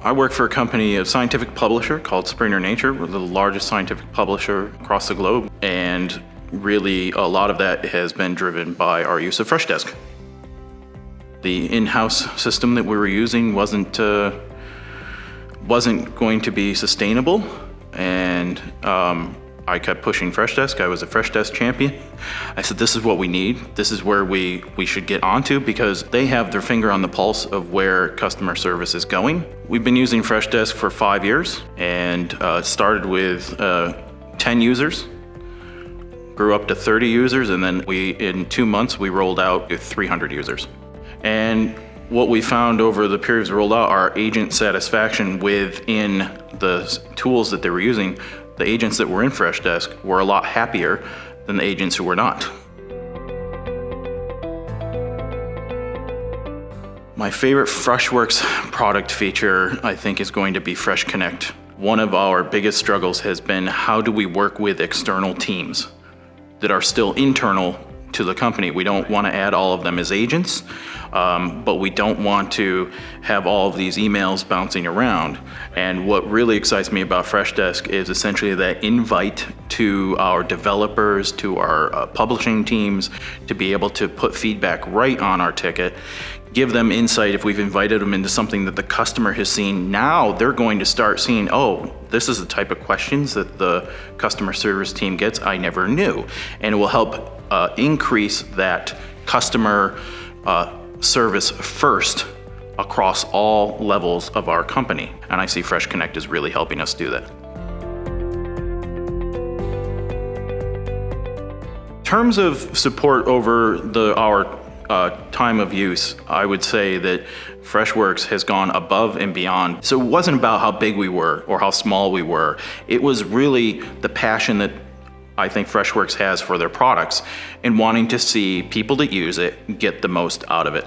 I work for a company, a scientific publisher called Springer Nature. We're the largest scientific publisher across the globe, and really a lot of that has been driven by our use of Freshdesk. The in-house system that we were using wasn't going to be sustainable, and I kept pushing Freshdesk. I was a Freshdesk champion. I said, this is what we need. This is where we should get onto, because they have their finger on the pulse of where customer service is going. We've been using Freshdesk for 5 years, and started with 10 users, grew up to 30 users, and then in 2 months, we rolled out to 300 users. And what we found over the periods rolled out, our agent satisfaction within the tools that they were using, the agents that were in Freshdesk were a lot happier than the agents who were not. My favorite Freshworks product feature, I think, is going to be Freshconnect. One of our biggest struggles has been, how do we work with external teams that are still internal to the company? We don't want to add all of them as agents, but we don't want to have all of these emails bouncing around. And what really excites me about Freshdesk is essentially that invite to our developers, to our publishing teams, to be able to put feedback right on our ticket, give them insight if we've invited them into something that the customer has seen. Now they're going to start seeing, oh, this is the type of questions that the customer service team gets, I never knew. And it will help increase that customer service first across all levels of our company. And I see Freshconnect is really helping us do that. In terms of support over our time of use, I would say that Freshworks has gone above and beyond. So it wasn't about how big we were or how small we were. It was really the passion that I think Freshworks has for their products and wanting to see people that use it get the most out of it.